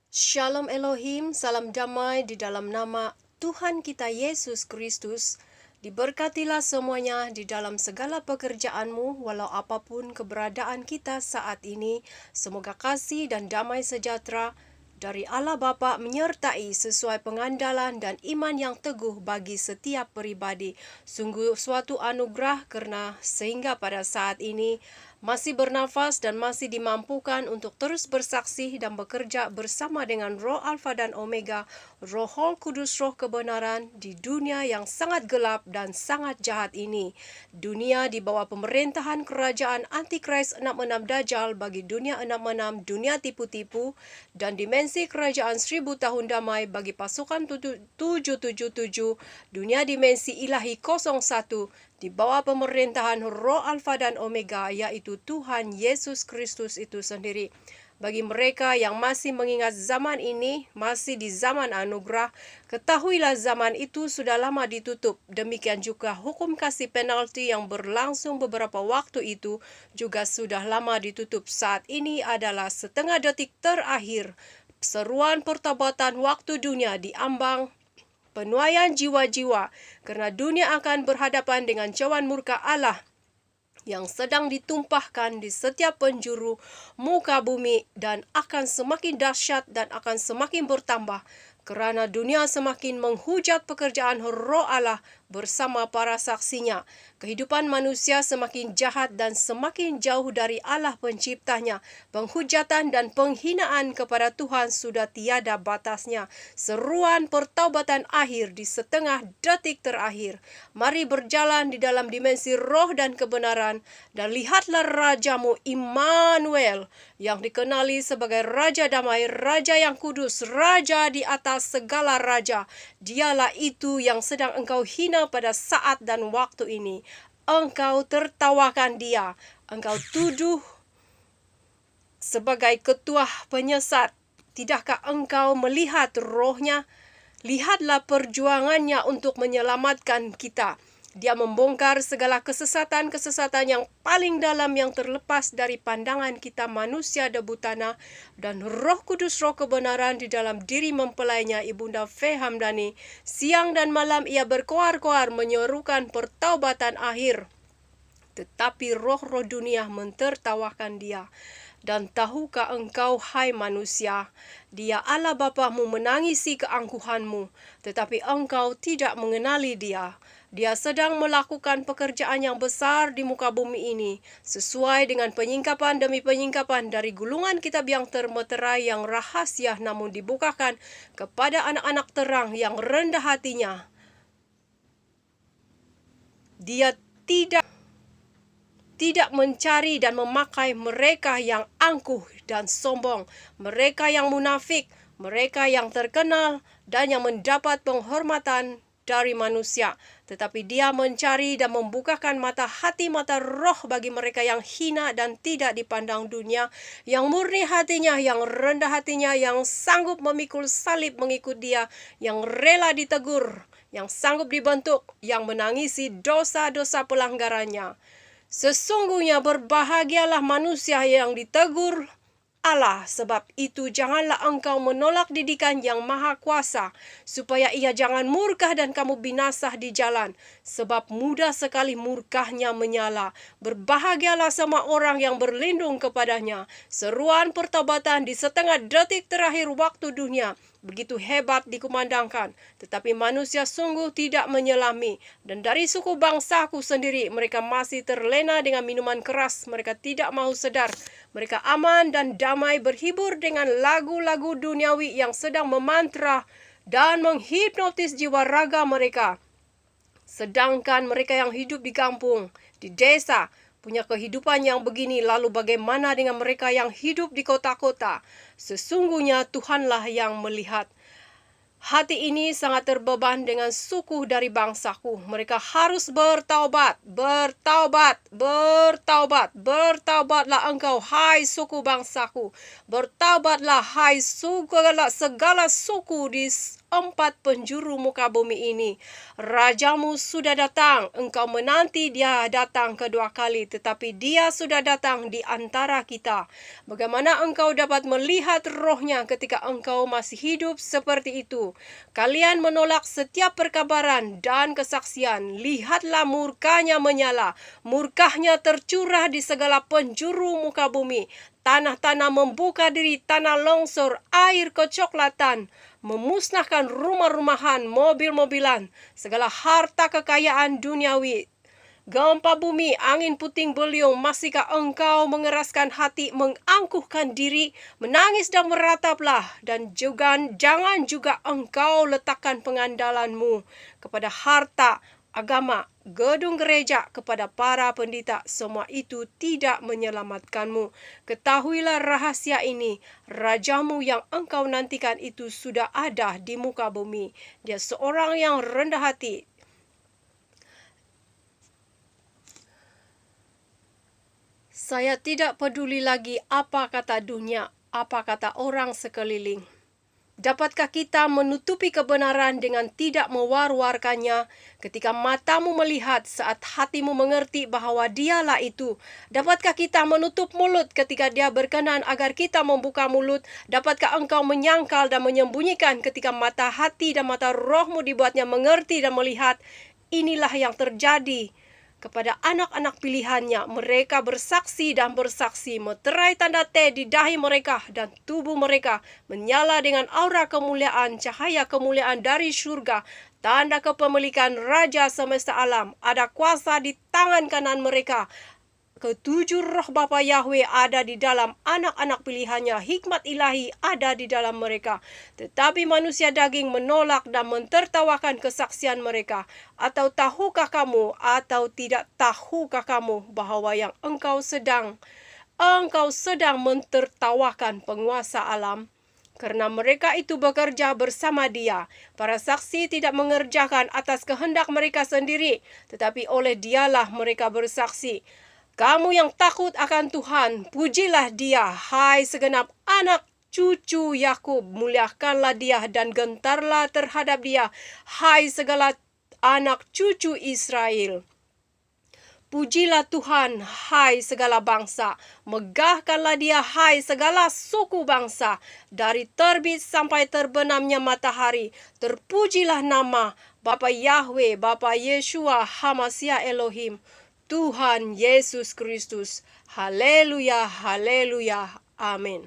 Shalom Elohim, salam damai di dalam nama Tuhan kita Yesus Kristus. Diberkatilah semuanya di dalam segala pekerjaanmu, walau apapun keberadaan kita saat ini. Semoga kasih dan damai sejahtera dari Allah Bapa menyertai sesuai pengandalan dan iman yang teguh bagi setiap pribadi. Sungguh suatu anugerah karena sehingga pada saat ini masih bernafas dan masih dimampukan untuk terus bersaksi dan bekerja bersama dengan Roh Alfa dan Omega, Roh Kudus, Roh kebenaran di dunia yang sangat gelap dan sangat jahat ini. Dunia di bawah pemerintahan kerajaan Antikris 66 Dajjal bagi dunia 66, dunia tipu-tipu, dan dimensi kerajaan 1000 tahun damai bagi pasukan 777, dunia dimensi ilahi 01, di bawah pemerintahan Roh Alfa dan Omega, yaitu Tuhan Yesus Kristus itu sendiri. Bagi mereka yang masih mengingat zaman ini, masih di zaman anugerah, ketahuilah zaman itu sudah lama ditutup. Demikian juga hukum kasih penalti yang berlangsung beberapa waktu itu juga sudah lama ditutup. Saat ini adalah setengah detik terakhir. Seruan pertobatan waktu dunia diambang penuaian jiwa-jiwa, karena dunia akan berhadapan dengan cawan murka Allah yang sedang ditumpahkan di setiap penjuru muka bumi, dan akan semakin dahsyat dan akan semakin bertambah, kerana dunia semakin menghujat pekerjaan Roh Allah bersama para saksinya. Kehidupan manusia semakin jahat dan semakin jauh dari Allah penciptanya. Penghujatan dan penghinaan kepada Tuhan sudah tiada batasnya. Seruan pertaubatan akhir di setengah detik terakhir. Mari berjalan di dalam dimensi roh dan kebenaran, dan lihatlah Rajamu Immanuel, yang dikenali sebagai Raja Damai, Raja yang kudus, Raja di atas segala raja. Dialah itu yang sedang engkau hina pada saat dan waktu ini. Engkau tertawakan dia, engkau tuduh sebagai ketua penyesat. Tidakkah engkau melihat rohnya? Lihatlah perjuangannya untuk menyelamatkan kita. Dia membongkar segala kesesatan-kesesatan yang paling dalam yang terlepas dari pandangan kita manusia debu tanah, dan Roh Kudus, Roh kebenaran di dalam diri mempelainya Ibunda Fe Hamdani. Siang dan malam ia berkoar-koar menyerukan pertaubatan akhir, tetapi roh-roh dunia mentertawakan dia. Dan tahukah engkau, hai manusia, dia Allah Bapamu menangisi keangkuhanmu, tetapi engkau tidak mengenali dia. Dia sedang melakukan pekerjaan yang besar di muka bumi ini, sesuai dengan penyingkapan demi penyingkapan dari gulungan kitab yang termeterai yang rahasia, namun dibukakan kepada anak-anak terang yang rendah hatinya. Dia tidak mencari dan memakai mereka yang angkuh dan sombong, mereka yang munafik, mereka yang terkenal dan yang mendapat penghormatan dari manusia. Tetapi dia mencari dan membukakan mata hati, mata roh bagi mereka yang hina dan tidak dipandang dunia, yang murni hatinya, yang rendah hatinya, yang sanggup memikul salib mengikut dia, yang rela ditegur, yang sanggup dibentuk, yang menangisi dosa-dosa pelanggarannya. Sesungguhnya berbahagialah manusia yang ditegur Allah, sebab itu janganlah engkau menolak didikan yang maha kuasa, supaya ia jangan murka dan kamu binasa di jalan, sebab mudah sekali murkahnya menyala. Berbahagialah semua orang yang berlindung kepadanya. Seruan pertobatan di setengah detik terakhir waktu dunia begitu hebat dikumandangkan, tetapi manusia sungguh tidak menyelami. Dan dari suku bangsaku sendiri, mereka masih terlena dengan minuman keras. Mereka tidak mau sedar. Mereka aman dan damai berhibur dengan lagu-lagu duniawi yang sedang memantra dan menghipnotis jiwa raga mereka. Sedangkan mereka yang hidup di kampung, di desa, punya kehidupan yang begini, lalu bagaimana dengan mereka yang hidup di kota-kota? Sesungguhnya Tuhanlah yang melihat. Hati ini sangat terbeban dengan suku dari bangsaku. Mereka harus bertaubat, bertaubat, bertaubat. Bertaubatlah engkau, hai suku bangsaku. Bertaubatlah, hai segala suku di keempat penjuru muka bumi ini. Rajamu sudah datang, engkau menanti dia datang kedua kali, tetapi dia sudah datang di antara kita. Bagaimana engkau dapat melihat rohnya ketika engkau masih hidup seperti itu? Kalian menolak setiap perkabaran dan kesaksian. Lihatlah murkanya menyala, murkahnya tercurah di segala penjuru muka bumi. Tanah-tanah membuka diri, tanah longsor, air kecoklatan, memusnahkan rumah-rumahan, mobil-mobilan, segala harta kekayaan duniawi. Gempa bumi, angin puting beliung, masihkah engkau mengeraskan hati, mengangkuhkan diri, menangis dan merataplah, dan juga jangan juga engkau letakkan pengandalanmu kepada harta, agama, gedung gereja, kepada para pendeta. Semua itu tidak menyelamatkanmu. Ketahuilah rahasia ini, rajamu yang engkau nantikan itu sudah ada di muka bumi. Dia seorang yang rendah hati. Saya tidak peduli lagi apa kata dunia, apa kata orang sekeliling. Dapatkah kita menutupi kebenaran dengan tidak mewar-warkannya ketika matamu melihat saat hatimu mengerti bahwa dialah itu? Dapatkah kita menutup mulut ketika dia berkenan agar kita membuka mulut? Dapatkah engkau menyangkal dan menyembunyikan ketika mata hati dan mata rohmu dibuatnya mengerti dan melihat? Inilah yang terjadi kepada anak-anak pilihannya. Mereka bersaksi dan bersaksi, meterai tanda T di dahi mereka, dan tubuh mereka menyala dengan aura kemuliaan, cahaya kemuliaan dari surga, tanda kepemilikan Raja semesta alam. Ada kuasa di tangan kanan mereka. Ketujuh roh Bapa Yahweh ada di dalam anak-anak pilihannya. Hikmat ilahi ada di dalam mereka. Tetapi manusia daging menolak dan mentertawakan kesaksian mereka. Atau tahukah kamu atau tidak tahukah kamu bahwa yang engkau sedang mentertawakan penguasa alam? Karena mereka itu bekerja bersama dia. Para saksi tidak mengerjakan atas kehendak mereka sendiri, tetapi oleh dialah mereka bersaksi. Kamu yang takut akan Tuhan, pujilah dia, hai segenap anak cucu Yakub, muliakanlah dia dan gentarlah terhadap dia, hai segala anak cucu Israel. Pujilah Tuhan, hai segala bangsa, megahkanlah dia, hai segala suku bangsa. Dari terbit sampai terbenamnya matahari, terpujilah nama Bapa Yahweh, Bapa Yeshua, Hamashiach Elohim, Tuhan Yesus Kristus. Haleluya, haleluya, amin.